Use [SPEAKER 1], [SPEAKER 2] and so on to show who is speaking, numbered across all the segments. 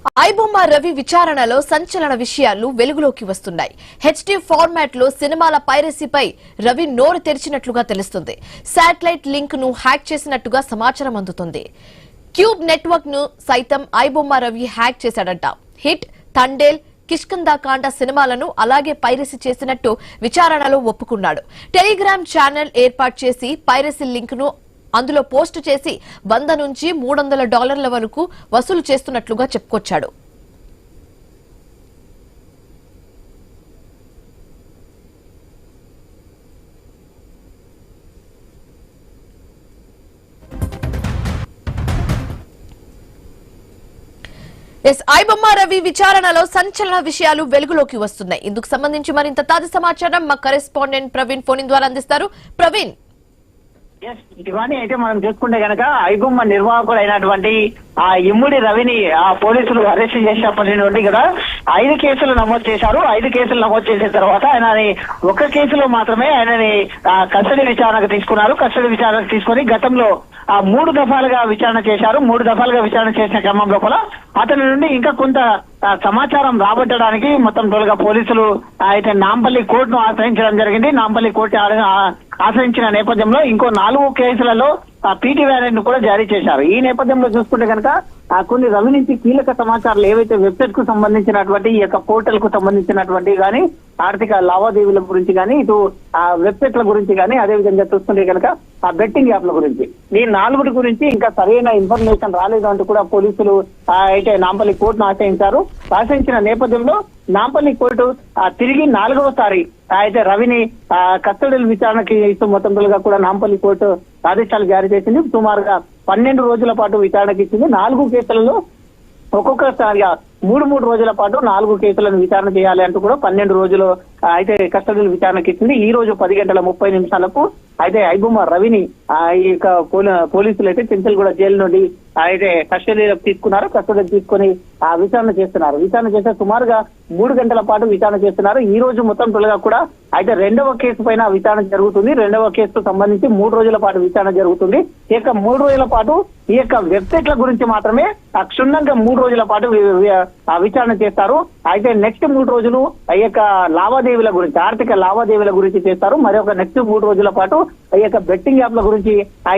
[SPEAKER 1] ఐబొమ్మ రవి విచారణలో సంచలన విషయాలు వెలుగులోకి వస్తున్నాయి. హెచ్డి ఫార్మాట్ లో సినిమాల పైరసీపై రవి నోరు తెరిచినట్లుగా తెలుస్తుంది. శాటిలైట్ లింక్ ను హ్యాక్ చేసినట్టుగా సమాచారం అందుతుంది. క్యూబ్ నెట్వర్క్ ను సైతం ఐబొమ్మ రవి హ్యాక్ చేశాడంట. హిట్, తండేల్, కిష్కింధాకాండ సినిమాలను అలాగే పైరసీ చేసినట్టు విచారణలో ఒప్పుకున్నాడు. టెలిగ్రామ్ ఛానల్ ఏర్పాటు చేసి పైరసీ లింక్ ను అందులో పోస్టు చేసి $100 నుంచి $300 వరకు వసూలు చేస్తున్నట్లుగా చెప్పుకొచ్చాడు. ఐబొమ్మ రవి విచారణలో సంచలన విషయాలు వెలుగులోకి వస్తున్నాయి. ఇందుకు సంబంధించి మరింత తాజా సమాచారం మా కరెస్పాండెంట్ ప్రవీణ్ ఫోన్ ద్వారా అందిస్తారు. ప్రవీణ్,
[SPEAKER 2] ఇవన్నీ అయితే మనం చూసుకుంటే గనక ఐబొమ్మ నిర్వాహకుడు అయినటువంటి ఆ ఇమ్ముడి రవిని ఆ పోలీసులు అరెస్ట్ చేసినప్పటి నుండి కదా 5 కేసులు నమోదు చేశారు. 5 కేసులు నమోదు చేసిన తర్వాత ఆయనని ఒక కేసులో మాత్రమే ఆయనని కస్టడీ విచారణకు తీసుకున్నారు. కస్టడీ విచారణకు తీసుకుని గతంలో 3 దఫాలుగా విచారణ చేశారు. 3 దఫాలుగా విచారణ చేసిన క్రమం లోపల అతని నుండి ఇంకా కొంత సమాచారం రాబట్టడానికి మొత్తం టోల్గా పోలీసులు అయితే నాంపల్లి కోర్టును ఆశ్రయించడం జరిగింది. నాంపల్లి కోర్టు ఆశ్రయించిన నేపథ్యంలో ఇంకో 4 కేసులలో పీటీ వారెంట్ కూడా జారీ చేశారు. ఈ నేపథ్యంలో చూసుకుంటే కనుక కొన్ని రవి నుంచి కీలక సమాచారాలు ఏవైతే వెబ్సైట్ కు సంబంధించినటువంటి ఈ యొక్క పోర్టల్ కు సంబంధించినటువంటి కానీ ఆర్థిక లావాదేవీల గురించి కానీ ఇటు ఆ వెబ్సైట్ల గురించి కానీ అదే విధంగా చూస్తుంటే కనుక ఆ బెట్టింగ్ యాప్ల గురించి ఈ 4 గురించి ఇంకా సరైన ఇన్ఫర్మేషన్ రాలేదు అంటూ కూడా పోలీసులు అయితే నాంపల్లి కోర్టును ఆశ్రయించిన నేపథ్యంలో నాంపల్లి కోర్టు తిరిగి 4వసారి అయితే రవిని కస్టడీ విచారణకి ఇస్తూ మొత్తంగా కూడా నాంపల్లి కోర్టు ఆదేశాలు జారీ చేసింది. సుమారుగా 12 రోజుల పాటు విచారణకి ఇచ్చింది. 4 కేసులలో ఒక్కొక్కసారిగా 3 రోజుల పాటు 4 కేసులను విచారణ చేయాలి అంటూ కూడా 12 రోజులు అయితే కస్టడీ విచారణకి ఇచ్చింది. ఈ రోజు 10:30 అయితే ఐబొమ్మ రవిని ఈ యొక్క పోలీసులు అయితే చెంచల్గూడ జైలు నుండి అయితే కస్టడీలోకి తీసుకున్నారు. కస్టడీకి తీసుకుని విచారణ చేస్తున్నారు. విచారణ చేస్తే సుమారుగా 3 గంటల పాటు విచారణ చేస్తున్నారు. ఈ రోజు మొత్తం తొలగా కూడా అయితే 2వ కేసు పైన విచారణ జరుగుతుంది. 2వ కేసుకు సంబంధించి 3 రోజుల పాటు విచారణ జరుగుతుంది. ఈ యొక్క 3 రోజుల పాటు ఈ యొక్క వెబ్సైట్ల గురించి మాత్రమే క్షుణ్ణంగా 3 రోజుల పాటు విచారణ చేస్తారు. అయితే నెక్స్ట్ 3 రోజులు ఈ యొక్క లావాదేవీల గురించి ఆర్థిక లావాదేవీల గురించి చేస్తారు. మరొక నెక్స్ట్ 3 రోజుల పాటు ఈ యొక్క బెట్టింగ్ యాప్ల గురించి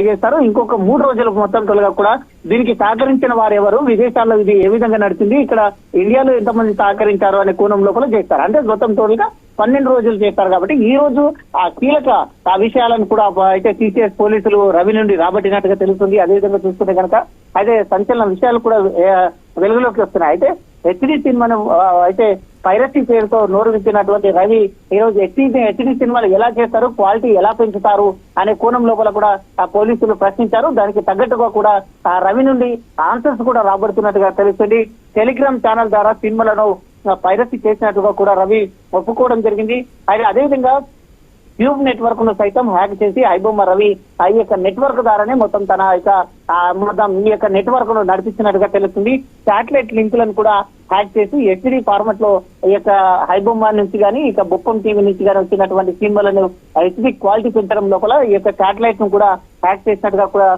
[SPEAKER 2] చేస్తారు. ఇంకొక 3 రోజులకు మొత్తం తొలగా కూడా దీనికి సహకరించిన వారు ఎవరు, విదేశాల్లో ఇది ఏ విధంగా నడిచింది, ఇక్కడ ఇండియాలో ఎంతమంది సహకరించారు అనే కోణం లోపల చేస్తారు. అంటే మొత్తం టోటల్గా 12 రోజులు చేస్తారు. కాబట్టి ఈ రోజు కీలక విషయాలను కూడా అయితే సిసిఎస్ పోలీసులు రవి నుండి రాబట్టినట్టుగా తెలుస్తుంది. అదేవిధంగా చూసుకుంటే కనుక అయితే సంచలన విషయాలు కూడా వెలుగులోకి వస్తున్నాయి. అయితే హెచ్డి సినిమాను అయితే పైరసీ పేరుతో నోరు విప్పినటువంటి రవి ఈ రోజు హెచ్డి సినిమాలు ఎలా చేస్తారు, క్వాలిటీ ఎలా పెంచుతారు అనే కోణం లోపల కూడా పోలీసులు ప్రశ్నించారు. దానికి తగ్గట్టుగా కూడా రవి నుండి ఆన్సర్స్ కూడా రాబడుతున్నట్టుగా తెలుస్తుంది. టెలిగ్రామ్ ఛానల్ ద్వారా సినిమాలను పైరసీ చేసినట్టుగా కూడా రవి ఒప్పుకోవడం జరిగింది. అయితే అదేవిధంగా క్యూబ్ నెట్వర్క్ ను సైతం హ్యాక్ చేసి ఐబొమ్మ రవి ఈ యొక్క నెట్వర్క్ ద్వారానే మొత్తం తన ఈ యొక్క నెట్వర్క్ ను నడిపించినట్టుగా తెలుస్తుంది. శాటిలైట్ లింకులను కూడా హ్యాక్ చేసి హెచ్డి ఫార్మాట్ లో ఈ యొక్క ఐబొమ్మ నుంచి కానీ ఇక బొప్పం టీవీ నుంచి కానీ వచ్చినటువంటి సినిమాలను హెచ్డి క్వాలిటీ పెంచడం లోపల ఈ యొక్క శాటిలైట్ ను కూడా హ్యాక్ చేసినట్టుగా కూడా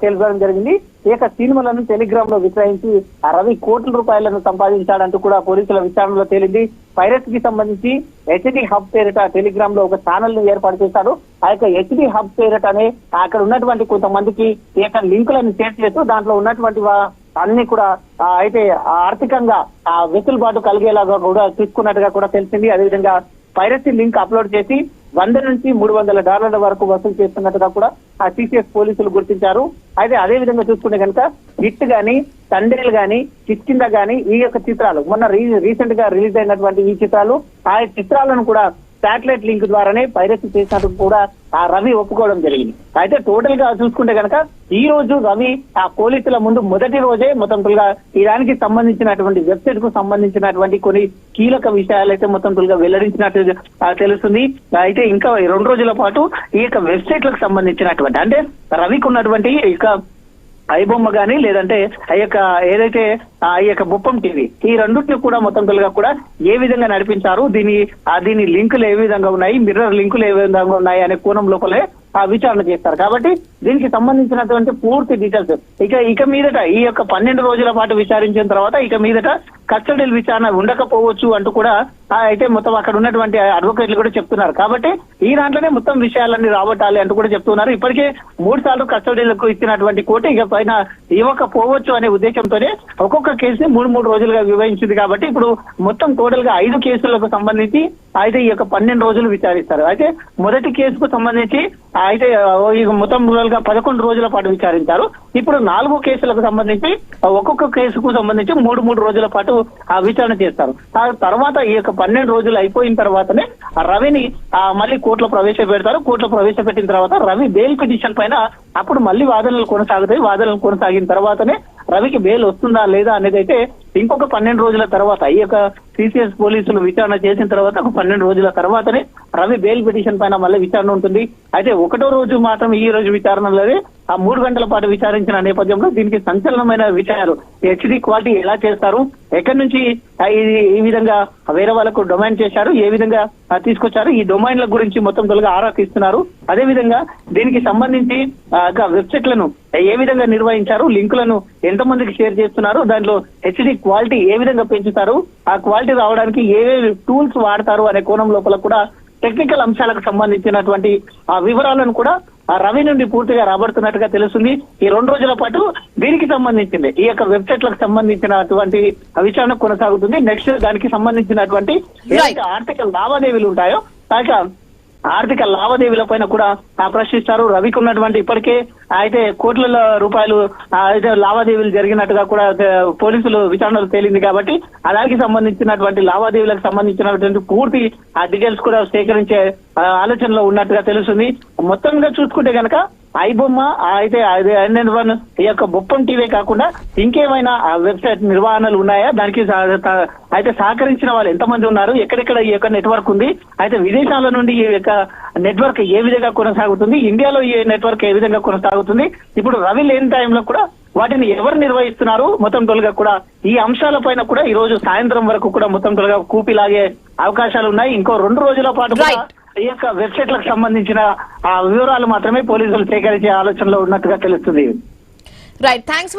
[SPEAKER 2] తెలుసుకోవడం జరిగింది. ఈ యొక్క సినిమాలను టెలిగ్రామ్ లో విక్రయించి రవి కోట్ల రూపాయలను సంపాదించాడంటూ కూడా పోలీసుల విచారణలో తేలింది. పైరసీకి సంబంధించి హెచ్డి హబ్ పేరిట టెలిగ్రామ్ లో ఒక ఛానల్ ను ఏర్పాటు చేశాడు. ఆ యొక్క హెచ్డి హబ్ పేరిట అనే అక్కడ ఉన్నటువంటి కొంతమందికి ఈ యొక్క లింకులను షేర్ చేస్తూ దాంట్లో ఉన్నటువంటి అన్ని కూడా అయితే ఆర్థికంగా వెసులుబాటు కలిగేలాగా కూడా తీసుకున్నట్టుగా కూడా తెలిసింది. అదేవిధంగా పైరసీ లింక్ అప్లోడ్ చేసి $100 నుంచి $300 వరకు వసూలు చేస్తున్నట్టుగా కూడా సిసిఎస్ పోలీసులు గుర్తించారు. అయితే అదే విధంగా చూసుకుంటే కనుక హిట్ గానీ, తండేల్ గానీ, కిష్కింధ గానీ ఈ యొక్క చిత్రాలు మొన్న రీసెంట్ గా రిలీజ్ అయినటువంటి ఈ చిత్రాలు ఆ చిత్రాలను కూడా శాటిలైట్ లింక్ ద్వారానే పైరసీ చేసినట్టు కూడా రవి ఒప్పుకోవడం జరిగింది. అయితే టోటల్ గా చూసుకుంటే కనుక ఈ రోజు రవి పోలీసుల ముందు మొదటి రోజే మొత్తం ఈ దానికి సంబంధించినటువంటి వెబ్సైట్ కు సంబంధించినటువంటి కొన్ని కీలక విషయాలు అయితే మొత్తం వెల్లడించినట్టు తెలుస్తుంది. అయితే ఇంకా 2 రోజుల పాటు ఈ యొక్క వెబ్సైట్లకు సంబంధించినటువంటి అంటే రవికి ఉన్నటువంటి ఇక ఐబొమ్మ గానీ లేదంటే ఆ యొక్క ఏదైతే ఈ యొక్క బొప్పం టీవీ ఈ రెండింటిని కూడా మొత్తం కూడా ఏ విధంగా నడిపించారు, దీని లింకులు ఏ విధంగా ఉన్నాయి, మిర్రర్ లింకులు ఏ విధంగా ఉన్నాయి అనే కోణం లోపలే విచారణ చేస్తారు. కాబట్టి దీనికి సంబంధించినటువంటి పూర్తి డీటెయిల్స్ ఇక మీదట ఈ యొక్క 12 రోజుల పాటు విచారించిన తర్వాత ఇక మీదట కస్టడీల విచారణ ఉండకపోవచ్చు అంటూ కూడా అయితే మొత్తం అక్కడ ఉన్నటువంటి అడ్వకేట్లు కూడా చెప్తున్నారు. కాబట్టి ఈ దాంట్లోనే మొత్తం విషయాలన్నీ రాబట్టాలి అంటూ కూడా చెప్తున్నారు. ఇప్పటికే 3 సార్లు కస్టడీలకు ఇచ్చినటువంటి కోర్టు ఇక పైన ఇవ్వకపోవచ్చు అనే ఉద్దేశంతోనే ఒక్కొక్క కేసుని 3 రోజులుగా విభజించింది. కాబట్టి ఇప్పుడు మొత్తం టోటల్ గా 5 కేసులకు సంబంధించి అయితే ఈ యొక్క 12 రోజులు విచారిస్తారు. అయితే మొదటి కేసుకు సంబంధించి అయితే మొత్తం 11 రోజుల పాటు విచారించారు. ఇప్పుడు 4 కేసులకు సంబంధించి ఒక్కొక్క కేసుకు సంబంధించి 3 రోజుల పాటు విచారణ చేస్తారు. ఆ తర్వాత ఈ యొక్క 12 రోజులు అయిపోయిన తర్వాతనే రవిని మళ్ళీ కోర్టులో ప్రవేశపెడతారు. కోర్టులో ప్రవేశపెట్టిన తర్వాత రవి బెయిల్ పిటిషన్ పైన అప్పుడు మళ్ళీ వాదనలు కొనసాగుతాయి. వాదనలు కొనసాగిన తర్వాతనే రవికి బెయిల్ వస్తుందా లేదా అనేది అయితే ఇంకొక 12 రోజుల తర్వాత ఈ యొక్క సిసిఎస్ పోలీసులు విచారణ చేసిన తర్వాత ఒక 12 రోజుల తర్వాతనే రవి బెయిల్ పిటిషన్ పైన మళ్ళీ విచారణ ఉంటుంది. అయితే 1వ రోజు మాత్రం ఈ రోజు విచారణలోనే 3 గంటల పాటు విచారించిన నేపథ్యంలో దీనికి సంచలనమైన విషయాలు హెచ్డి క్వాలిటీ ఎలా చేస్తారు, ఎక్కడి నుంచి ఈ విధంగా వేరే వాళ్ళకు డొమైన్ చేశారు, ఏ విధంగా తీసుకొచ్చారు, ఈ డొమైన్ల గురించి మొత్తం తొలగా ఆరా తీస్తున్నారు. అదే విధంగా దీనికి సంబంధించి వెబ్సైట్లను ఏ విధంగా నిర్వహించారు, లింకులను ఎంతమందికి షేర్ చేస్తున్నారు, దాంట్లో హెచ్డి క్వాలిటీ ఏ విధంగా పెంచుతారు, ఆ క్వాలిటీ రావడానికి ఏ టూల్స్ వాడతారు అనే కోణం లోపల కూడా టెక్నికల్ అంశాలకు సంబంధించినటువంటి ఆ వివరాలను కూడా రవి నుండి పూర్తిగా రాబడుతున్నట్టుగా తెలుస్తుంది. ఈ 2 రోజుల పాటు దీనికి సంబంధించింది ఈ యొక్క వెబ్సైట్లకు సంబంధించినటువంటి విచారణ కొనసాగుతుంది. నెక్స్ట్ దానికి సంబంధించినటువంటి ఏదైతే ఆర్థిక లావాదేవీలు ఉంటాయో ఆర్థిక లావాదేవీల పైన కూడా ప్రశ్నిస్తారు. రవికి ఉన్నటువంటి ఇప్పటికే అయితే కోట్ల రూపాయలు అయితే లావాదేవీలు జరిగినట్టుగా కూడా పోలీసులు విచారణలు తేలింది. కాబట్టి అలాగే సంబంధించినటువంటి లావాదేవీలకు సంబంధించినటువంటి పూర్తి డీటెయిల్స్ కూడా సేకరించే ఆలోచనలో ఉన్నట్టుగా తెలుస్తుంది. మొత్తంగా చూసుకుంటే కనుక ఐబొమ్మ అయితే NN1 ఈ యొక్క బొప్పం టీవీ కాకుండా ఇంకేమైనా వెబ్సైట్ నిర్వహణలు ఉన్నాయా, దానికి అయితే సహకరించిన వాళ్ళు ఎంతమంది ఉన్నారు, ఎక్కడెక్కడ ఈ యొక్క నెట్వర్క్ ఉంది, అయితే విదేశాల నుండి ఈ యొక్క నెట్వర్క్ ఏ విధంగా కొనసాగుతుంది, ఇండియాలో ఈ నెట్వర్క్ ఏ విధంగా కొనసాగుతుంది, ఇప్పుడు రవి లేని టైంలో కూడా వాటిని ఎవరు నిర్వహిస్తున్నారు, మొత్తం తొలగా కూడా ఈ అంశాలపైన కూడా ఈ రోజు సాయంత్రం వరకు కూడా మొత్తం తొలగా కూపిలాగే అవకాశాలు ఉన్నాయి. ఇంకో 2 రోజుల పాటు కూడా ఈ యొక్క వెబ్సైట్లకు సంబంధించిన వివరాలు మాత్రమే పోలీసులు సేకరించే ఆలోచనలో ఉన్నట్టుగా తెలుస్తుంది.
[SPEAKER 1] Right, thanks.